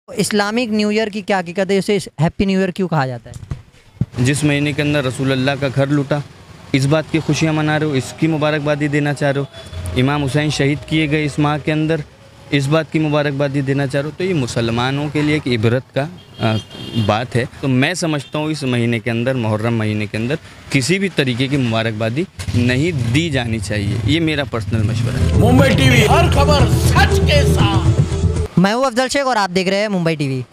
Islamic new year की क्या हकीकत है, इसे हैप्पी न्यू ईयर क्यों कहा जाता है? जिस महीने के अंदर रसूल अल्लाह का घर लूटा, इस बात की खुशियाँ मना रहे हो, इसकी मुबारकबादी देना चाह रहे हो। इमाम हुसैन शहीद किए गए इस माह के अंदर, इस बात की मुबारकबादी देना चाह रहे हो। तो ये मुसलमानों के लिए एक इबरत का बात है। तो मैं समझता हूँ इस महीने के अंदर, मुहर्रम महीने के अंदर किसी भी तरीके की मुबारकबादी नहीं दी जानी चाहिए। ये मेरा पर्सनल मशवरा है। मुंबई टीवी, हर खबर सच के साथ। मैं हूँ अफजल शेख और आप देख रहे हैं मुंबई टीवी।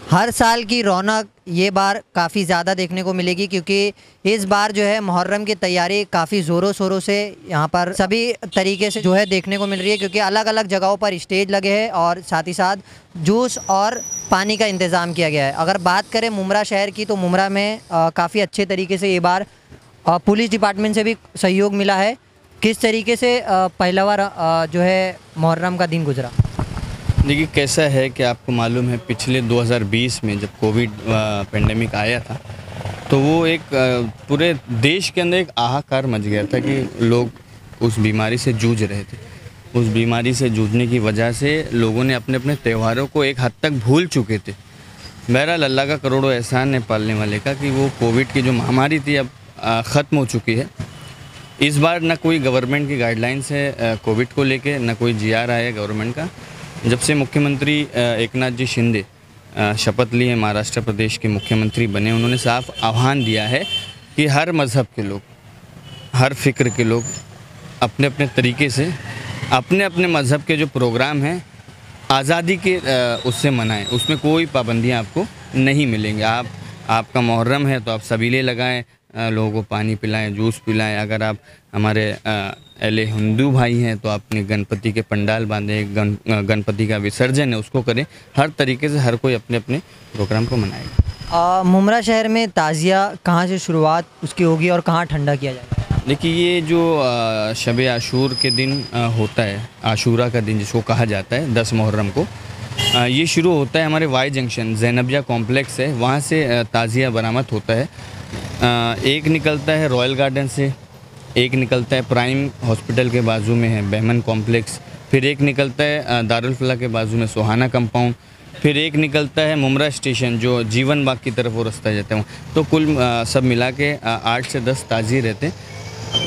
हर साल की रौनक ये बार काफ़ी ज़्यादा देखने को मिलेगी, क्योंकि इस बार जो है मुहर्रम की तैयारी काफ़ी ज़ोरों शोरों से यहाँ पर सभी तरीके से जो है देखने को मिल रही है, क्योंकि अलग अलग जगहों पर स्टेज लगे हैं और साथ ही साथ जूस और पानी का इंतज़ाम किया गया है। अगर बात करें मुमरा शहर की, तो मुमरा में काफ़ी अच्छे तरीके से ये बार पुलिस डिपार्टमेंट से भी सहयोग मिला है। किस तरीके से पहला बार जो है मुहर्रम का दिन गुजरा? देखिए, कैसा है कि आपको मालूम है पिछले 2020 में जब कोविड पेंडेमिक आया था, तो वो एक पूरे देश के अंदर एक हाहाकार मच गया था कि लोग उस बीमारी से जूझ रहे थे। उस बीमारी से जूझने की वजह से लोगों ने अपने अपने त्योहारों को एक हद तक भूल चुके थे। बहरहाल अल्लाह का करोड़ों एहसान है पालने वाले का कि वो कोविड की जो महामारी थी अब ख़त्म हो चुकी है। इस बार ना कोई गवर्नमेंट की गाइडलाइंस है कोविड को लेके, ना कोई GR आया है गवर्नमेंट का। जब से मुख्यमंत्री एकनाथ जी शिंदे शपथ लिए, महाराष्ट्र प्रदेश के मुख्यमंत्री बने, उन्होंने साफ आह्वान दिया है कि हर मज़हब के लोग, हर फ़िक्र के लोग अपने अपने तरीके से अपने अपने मज़हब के जो प्रोग्राम हैं आज़ादी के उससे मनाएं। उसमें कोई पाबंदियां आपको नहीं मिलेंगी। आपका मुहर्रम है तो आप सबीले लगाएं, लोगों को पानी पिलाएं, जूस पिलाएं। अगर आप हमारे अहले हिंदू भाई हैं तो आपने गणपति के पंडाल बांधे, गणपति का विसर्जन है उसको करें। हर तरीके से हर कोई अपने अपने प्रोग्राम को मनाएगा। मुमरा शहर में ताज़िया कहाँ से शुरुआत उसकी होगी और कहाँ ठंडा किया जाएगा? देखिए, ये जो शब आशूर के दिन होता है, आशूरा का दिन जिसको कहा जाता है 10 मुहर्रम को, ये शुरू होता है हमारे वाई जंक्शन ज़ैनबिया कॉम्प्लेक्स है, वहाँ से ताज़िया बरामद होता है। एक निकलता है रॉयल गार्डन से, एक निकलता है प्राइम हॉस्पिटल के बाजू में है बहमन कॉम्प्लेक्स, फिर एक निकलता है दारुल फलाह के बाजू में सुहाना कंपाउंड, फिर एक निकलता है मुमरा स्टेशन जो जीवन बाग की तरफ वो रास्ता जाता है। तो कुल सब मिला के 8 से 10 ताज़िए रहते हैं।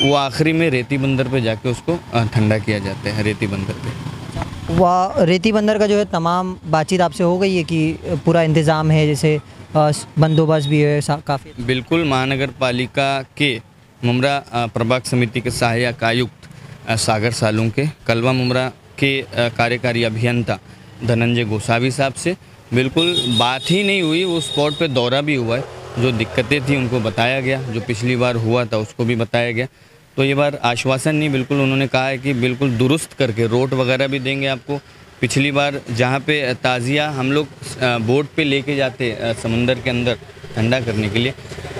वो आखिरी में रेती बंदर पे जाके उसको ठंडा किया जाता है। रेती बंदर पे वह रेती बंदर का जो है तमाम बातचीत आपसे हो गई है कि पूरा इंतज़ाम है, जैसे बंदोबस्त भी है काफ़ी? बिल्कुल, महानगर पालिका के मुमरा प्रभाग समिति के सहायक आयुक्त सागर सालुंके, कलवा मुमरा के कार्यकारी अभियंता धनंजय गोसावी साहब से बिल्कुल बात ही नहीं हुई। वो स्पॉट पे दौरा भी हुआ है, जो दिक्कतें थी उनको बताया गया, जो पिछली बार हुआ था उसको भी बताया गया। तो ये बार आश्वासन नहीं, बिल्कुल उन्होंने कहा है कि बिल्कुल दुरुस्त करके रोड वगैरह भी देंगे आपको। पिछली बार जहाँ पे ताज़िया हम लोग बोट पे लेके जाते समुंदर के अंदर ठंडा करने के लिए,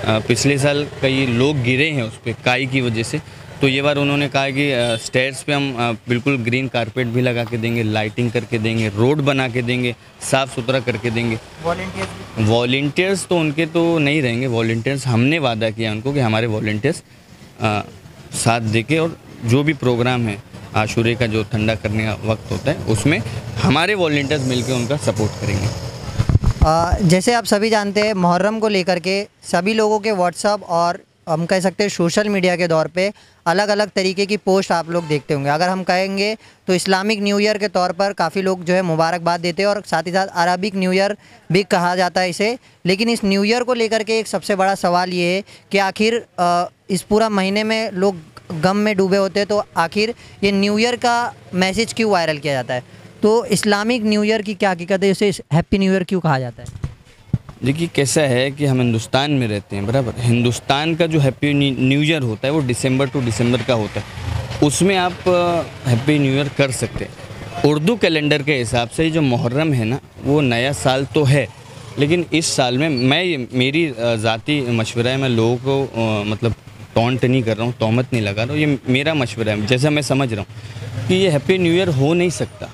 पिछले साल कई लोग गिरे हैं उस पर काई की वजह से। तो ये बार उन्होंने कहा कि स्टेयर्स पे हम बिल्कुल ग्रीन कारपेट भी लगा के देंगे, लाइटिंग करके देंगे, रोड बना के देंगे, साफ़ सुथरा करके देंगे। वॉलंटियर्स तो उनके तो नहीं रहेंगे। वॉलंटियर्स हमने वादा किया उनको कि हमारे वॉलंटियर्स साथ देके, और जो भी प्रोग्राम है आशूरे का जो ठंडा करने का वक्त होता है उसमें हमारे वॉलंटियर्स मिलकर उनका सपोर्ट करेंगे। जैसे आप सभी जानते हैं, मुहर्रम को लेकर के सभी लोगों के व्हाट्सअप और हम कह सकते हैं सोशल मीडिया के दौर पे अलग अलग तरीके की पोस्ट आप लोग देखते होंगे। अगर हम कहेंगे तो इस्लामिक न्यू ईयर के तौर पर काफ़ी लोग जो है मुबारकबाद देते हैं, और साथ ही साथ अरबिक न्यू ईयर भी कहा जाता है इसे। लेकिन इस न्यू ईयर को लेकर के एक सबसे बड़ा सवाल ये है कि आखिर इस पूरा महीने में लोग गम में डूबे होते हैं, तो आखिर ये न्यू ईयर का मैसेज क्यों वायरल किया जाता है? तो इस्लामिक न्यू ईयर की क्या हकीकत है, इसे हैप्पी न्यू ईयर क्यों कहा जाता है? देखिए, कैसा है कि हम हिंदुस्तान में रहते हैं, बराबर। हिंदुस्तान का जो हैप्पी न्यू ईयर होता है वो दिसंबर टू दिसंबर का होता है, उसमें आप हैप्पी न्यू ईयर कर सकते हैं। उर्दू कैलेंडर के हिसाब से जो मुहर्रम है ना, वो नया साल तो है, लेकिन इस साल में मेरी ज़ाती मशवरा है, मैं लोगों को मतलब टॉन्ट नहीं कर रहा हूँ, तोहमत नहीं लगा रहा हूँ, ये मेरा मशवरा है जैसा मैं समझ रहा हूँ कि ये हैप्पी न्यू ईयर हो नहीं सकता।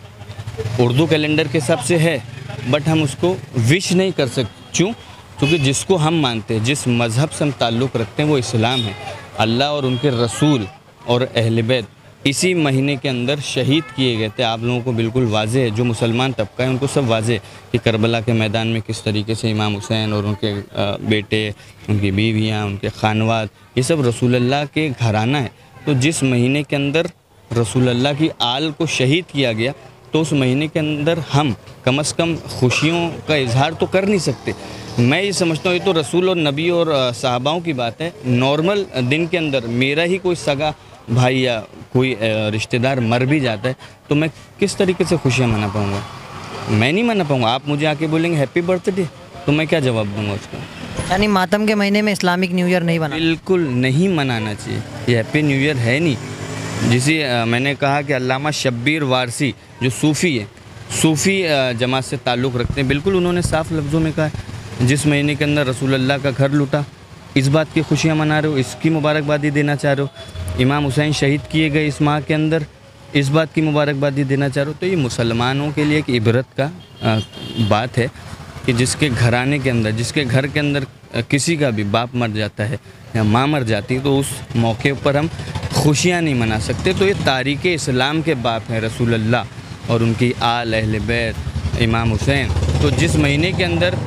उर्दू कैलेंडर के हिसाब से है, बट हम उसको विश नहीं कर सकते। क्यों? क्योंकि जिसको हम मानते हैं, जिस मज़हब से हम ताल्लुक़ रखते हैं वो इस्लाम है। अल्लाह और उनके रसूल और अहले बैत इसी महीने के अंदर शहीद किए गए थे। आप लोगों को बिल्कुल वाज़े है, जो मुसलमान तबका है उनको सब वाज़े है कि करबला के मैदान में किस तरीके से इमाम हुसैन और उनके बेटे, उनकी बीवियाँ, उनके खानवाद, ये सब रसूलुल्लाह के घराना है। तो जिस महीने के अंदर रसूलुल्लाह की आल को शहीद किया गया, तो उस महीने के अंदर हम कम से कम खुशियों का इजहार तो कर नहीं सकते। मैं ये समझता हूँ ये तो रसूल और नबी और सहाबाओं की बात है। नॉर्मल दिन के अंदर मेरा ही कोई सगा भाई या कोई रिश्तेदार मर भी जाता है तो मैं किस तरीके से खुशियाँ मना पाऊँगा? मैं नहीं मना पाऊँगा। आप मुझे आके बोलेंगे हैप्पी बर्थडे, तो मैं क्या जवाब दूँगा उसको? यानी मातम के महीने में इस्लामिक न्यू ईयर नहीं बना? बिल्कुल नहीं मनाना चाहिए, ये हैप्पी न्यू ईयर है नहीं। जिसे मैंने कहा कि अल्लामा शब्बीर वारसी जो सूफ़ी है, सूफ़ी जमात से ताल्लुक़ रखते हैं, बिल्कुल उन्होंने साफ़ लफ्ज़ों में कहा है जिस महीने के अंदर रसूलुल्लाह का घर लूटा, इस बात की खुशियाँ मना रहे हो, इसकी मुबारकबादी देना चाह रहे हो। इमाम हुसैन शहीद किए गए इस माह के अंदर, इस बात की मुबारकबादी देना चाह रहे हो। तो ये मुसलमानों के लिए एक इबरत का बात है कि जिसके घराने के अंदर, जिसके घर के अंदर किसी का भी बाप मर जाता है या माँ मर जाती है, तो उस मौके पर हम खुशियाँ नहीं मना सकते। तो ये तारीख़ इस्लाम के बाप हैं रसूलुल्लाह और उनकी आल अहले बैत इमाम हुसैन। तो जिस महीने के अंदर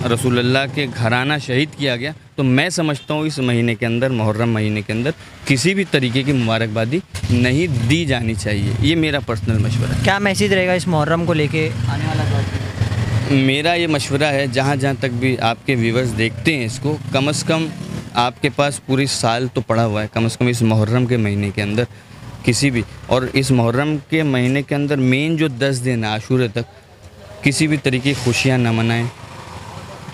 रसूलुल्लाह के घराना शहीद किया गया, तो मैं समझता हूँ इस महीने के अंदर, मुहर्रम महीने के अंदर किसी भी तरीके की मुबारकबादी नहीं दी जानी चाहिए। ये मेरा पर्सनल मशवरा है। क्या मैसेज रहेगा इस मुहर्रम को लेके आने वाला वक्त? मेरा ये मशवरा है, जहाँ जहाँ तक भी आपके व्यूवर्स देखते हैं इसको, कम से कम आपके पास पूरी साल तो पड़ा हुआ है, कम से कम इस मुहर्रम के महीने के अंदर किसी भी, और इस मुहर्रम के महीने के अंदर मेन जो 10 दिन आशूरे तक किसी भी तरीके की खुशियाँ न मनाएं।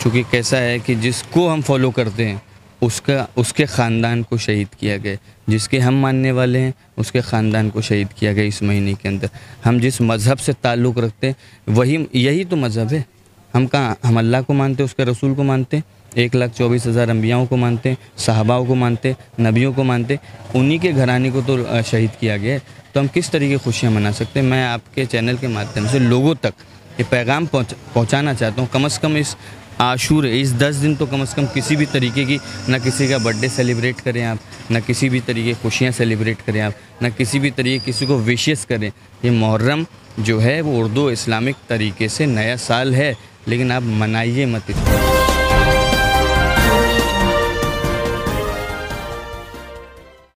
चूँकि कैसा है कि जिसको हम फॉलो करते हैं उसके ख़ानदान को शहीद किया गया, जिसके हम मानने वाले हैं उसके ख़ानदान को शहीद किया गया इस महीने के अंदर। हम जिस मज़हब से ताल्लुक़ रखते हैं यही तो मज़हब है। हम अल्लाह को मानते हैं, उसके रसूल को मानते हैं, 1,24,000 अम्बियाओं को मानते हैं, सहाबाओं को मानते हैं, नबियों को मानते हैं। उन्हीं के घराने को तो शहीद किया गया है। तो हम किस तरीके की खुशियाँ मना सकते हैं? मैं आपके चैनल के माध्यम से लोगों तक ये पैगाम पहुँचाना चाहता हूँ। कम से कम इस आशूरे, इस 10 दिन तो कम से कम किसी भी तरीके की, ना किसी का बर्थडे सेलिब्रेट करें आप, ना किसी भी तरीके की खुशियाँ सेलिब्रेट करें आप, ना किसी भी तरीके किसी को विशेस करें। ये मुहर्रम जो है वो उर्दू इस्लामिक तरीके से नया साल है, लेकिन आप मनाइए मत इसको।